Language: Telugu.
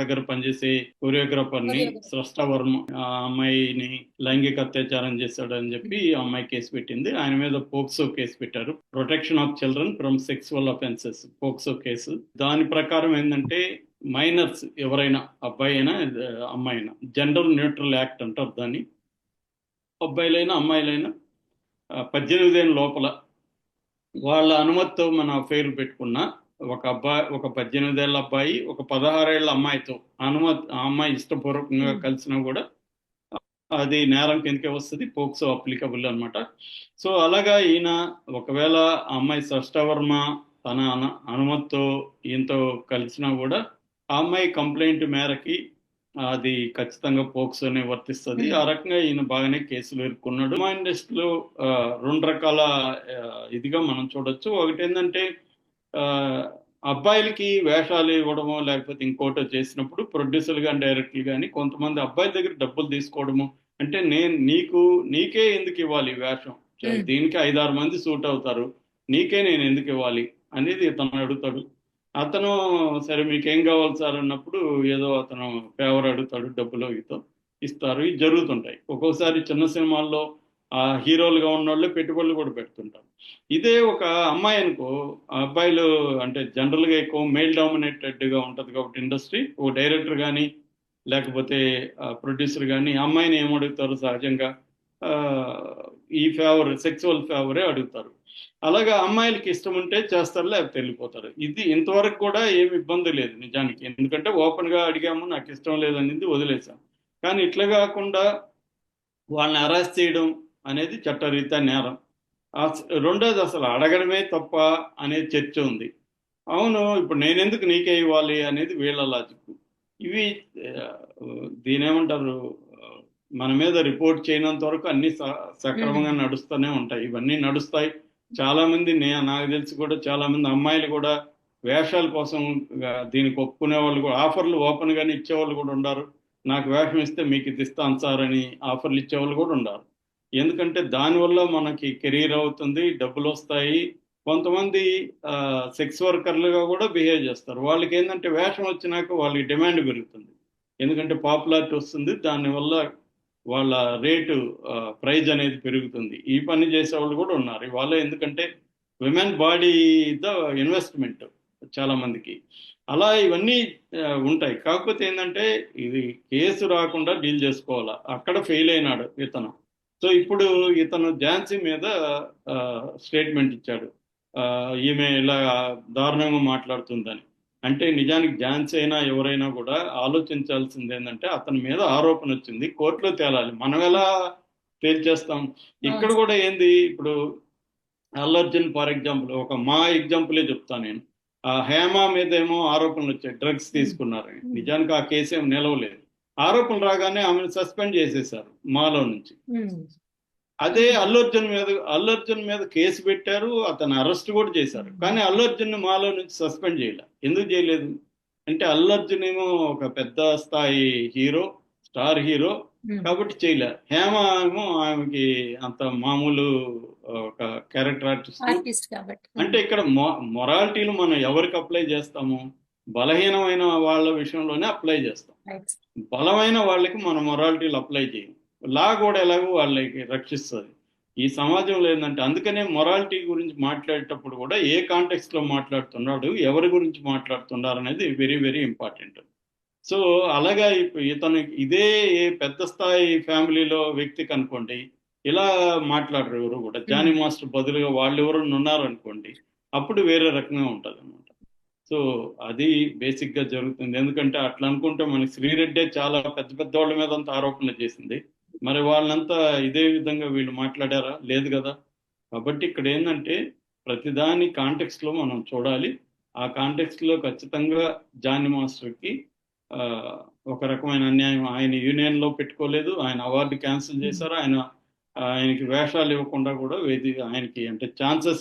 దగ్గర పనిచేసే కొరియోగ్రాఫర్ ని స్రష్ట వర్మ ఆ అమ్మాయిని లైంగిక అత్యాచారం చేశాడని చెప్పి ఆ అమ్మాయి కేసు పెట్టింది. ఆయన మీద పోక్సో కేసు పెట్టారు, protection of children from sexual offences POCSO case. దాని ప్రకారం ఏంటంటే మైనర్స్ ఎవరైనా అబ్బాయి అయినా అమ్మాయి అయినా జెండర్ న్యూట్రల్ యాక్ట్ అంటారు దాన్ని. అబ్బాయిలైనా అమ్మాయిలైనా 18 ఏళ్ళ లోపల వాళ్ళ అనుమతితో మనం పేర్లు పెట్టుకున్న ఒక 18 ఏళ్ళ అబ్బాయి ఒక 16 ఏళ్ళ అమ్మాయితో ఆ అమ్మాయి ఇష్టపూర్వకంగా కలిసినా కూడా అది నేరం కిందకే వస్తుంది, పోక్సో అప్లికబుల్ అనమాట. సో అలాగా ఈయన ఒకవేళ ఆ అమ్మాయి సష్టవర్మ తన అనుమతితో ఈయనతో కలిసినా కూడా ఆ అమ్మాయి కంప్లైంట్ మేరకి అది ఖచ్చితంగా పోక్సోనే వర్తిస్తుంది. ఆ రకంగా ఈయన బాగానే కేసులు ఎదుర్కొన్నాడు. మా ఇండస్ట్రీలో రెండు రకాల ఇదిగా మనం చూడొచ్చు. ఒకటి ఏంటంటే అబ్బాయిలకి వేషాలు ఇవ్వడమో లేకపోతే ఇంకోటో చేసినప్పుడు ప్రొడ్యూసర్ కానీ డైరెక్టర్ కానీ కొంతమంది అబ్బాయిల దగ్గర డబ్బులు తీసుకోవడము, అంటే నీకే ఎందుకు ఇవ్వాలి వేషం, దీనికి 5-6 మంది సూట్ అవుతారు, నీకే నేను ఎందుకు ఇవ్వాలి అనేది ఇతను అడుగుతాడు. అతను సరే మీకేం కావాలి సార్ అన్నప్పుడు ఏదో అతను ఫేవర్ అడుగుతాడు, డబ్బులు ఇస్తారు. ఇవి జరుగుతుంటాయి. ఒక్కోసారి చిన్న సినిమాల్లో ఆ హీరోలుగా ఉన్న వాళ్ళే పెట్టుబడులు కూడా పెడుతుంటారు. ఇదే ఒక అమ్మాయి అనుకో, ఆ అబ్బాయిలు అంటే జనరల్గా ఎక్కువ మెయిల్ డామినేటెడ్గా ఉంటుంది కాబట్టి ఇండస్ట్రీ, ఓ డైరెక్టర్ కానీ లేకపోతే ప్రొడ్యూసర్ కానీ అమ్మాయిని ఏమడుగుతారు సహజంగా, ఈ సెక్సువల్ ఫేవరే అడుగుతారు. అలాగా అమ్మాయిలకి ఇష్టం ఉంటే చేస్తారు, లేకపోతే వెళ్ళిపోతారు. ఇది ఇంతవరకు కూడా ఏమి ఇబ్బంది లేదు నిజానికి, ఎందుకంటే ఓపెన్గా అడిగాము, నాకు ఇష్టం లేదనేది వదిలేసాం. కానీ ఇట్లా కాకుండా వాళ్ళని అరెస్ట్ చేయడం అనేది చట్టరీత్యా నేరం. రెండోది అసలు అడగడమే తప్ప అనే చర్చ ఉంది. అవును, ఇప్పుడు నేనెందుకు నీకే ఇవ్వాలి అనేది వీళ్ళ లాజిక్. ఇవి దీనేమంటారు, మన మీద రిపోర్ట్ చేయనంత వరకు అన్ని సక్రమంగా నడుస్తూనే ఉంటాయి. ఇవన్నీ నడుస్తాయి. చాలా మంది నాకు తెలిసి కూడా చాలా మంది అమ్మాయిలు కూడా వేషాల కోసం దీనికి ఒప్పుకునే వాళ్ళు కూడా ఆఫర్లు ఓపెన్ గానే ఇచ్చేవాళ్ళు కూడా ఉన్నారు. నాకు వేషం ఇస్తే మీకు ఇది ఇస్తాను సార్ అని ఆఫర్లు ఇచ్చేవాళ్ళు కూడా ఉన్నారు. ఎందుకంటే దానివల్ల మనకి కెరీర్ అవుతుంది, డబ్బులు వస్తాయి. కొంతమంది సెక్స్ వర్కర్లుగా కూడా బిహేవ్ చేస్తారు. వాళ్ళకి ఏంటంటే వేషం వచ్చినాక వాళ్ళకి డిమాండ్ పెరుగుతుంది, ఎందుకంటే పాపులారిటీ వస్తుంది, దానివల్ల వాళ్ళ రేటు ప్రైజ్ అనేది పెరుగుతుంది. ఈ పని చేసేవాళ్ళు కూడా ఉన్నారు ఇవాళ. ఎందుకంటే విమెన్ బాడీ ద ఇన్వెస్ట్మెంట్ చాలా మందికి. అలా ఇవన్నీ ఉంటాయి. కాకపోతే ఏంటంటే ఇది కేసు రాకుండా డీల్ చేసుకోవాలా, అక్కడ ఫెయిల్ అయినాడు ఇతను. సో ఇప్పుడు ఇతను ఝాన్సీ మీద స్టేట్మెంట్ ఇచ్చాడు, ఈమె ఇలా దారుణంగా మాట్లాడుతుందని. అంటే నిజానికి ఝాన్సీ అయినా ఎవరైనా కూడా ఆలోచించాల్సింది ఏంటంటే అతని మీద ఆరోపణ వచ్చింది, కోర్టులో తేలాలి. మనం ఎలా తేల్చేస్తాం? ఇక్కడ కూడా ఏంది, ఇప్పుడు అల్లు అర్జున్ ఫర్ ఎగ్జాంపుల్, మా ఎగ్జాంపులే చెప్తాను నేను. హేమ మీద ఏమో ఆరోపణలు వచ్చాయి, డ్రగ్స్ తీసుకున్నారని. నిజానికి ఆ కేసు ఏం నిలవలేదు. ఆరోపణలు రాగానే ఆమెను సస్పెండ్ చేసేశారు మాలో నుంచి. అదే అల్లు అర్జున్ మీద కేసు పెట్టారు, అతను అరెస్ట్ కూడా చేశారు. కానీ అల్లు అర్జున్ మాలో నుంచి సస్పెండ్ చేయలే. ఎందుకు చేయలేదు అంటే అల్లు అర్జున్ ఏమో ఒక పెద్ద స్థాయి హీరో, స్టార్ హీరో కాబట్టి చేయలే. హేమ ఏమో ఆమెకి అంత మామూలు ఒక క్యారెక్టర్ ఆర్టిస్ట్ కాబట్టి. అంటే ఇక్కడ మొరాలిటీలు మనం ఎవరికి అప్లై చేస్తాము? బలహీనమైన వాళ్ళ విషయంలోనే అప్లై చేస్తాం. బలమైన వాళ్ళకి మనం మొరాలిటీలు అప్లై చేయం. లా కూడా ఎలాగో వాళ్ళకి రక్షిస్తుంది. ఈ సమాజంలో ఏంటంటే అందుకనే మొరాలిటీ గురించి మాట్లాడేటప్పుడు కూడా ఏ కాంటెక్స్ట్ లో మాట్లాడుతున్నాడు, ఎవరి గురించి మాట్లాడుతున్నారు అనేది వెరీ వెరీ ఇంపార్టెంట్. సో అలాగా ఇతను ఇదే పెద్ద స్థాయి ఫ్యామిలీలో వ్యక్తికి అనుకోండి ఇలా మాట్లాడరు ఎవరు కూడా. జానీ మాస్టర్ బదులుగా వాళ్ళు ఎవరు ఉన్నారు అనుకోండి, అప్పుడు వేరే రకంగా ఉంటుంది అనమాట. సో అది బేసిక్ గా జరుగుతుంది. ఎందుకంటే అట్లా అనుకుంటే మనకి శ్రీరెడ్డే చాలా పెద్ద పెద్ద వాళ్ళ మీద అంత ఆరోపణలు చేసింది. మరి వాళ్ళంతా ఇదే విధంగా వీళ్ళు మాట్లాడారా? లేదు కదా. కాబట్టి ఇక్కడ ఏంటంటే ప్రతిదాని కాంటెక్స్ట్ లో మనం చూడాలి. ఆ కాంటెక్స్ట్ లో ఖచ్చితంగా జానీ మాస్టర్కి ఒక రకమైన అన్యాయం. ఆయన యూనియన్ లో పెట్టుకోలేదు, ఆయన అవార్డు క్యాన్సిల్ చేశారు, ఆయనకి వేషాలు ఇవ్వకుండా కూడా ఆయనకి అంటే ఛాన్సెస్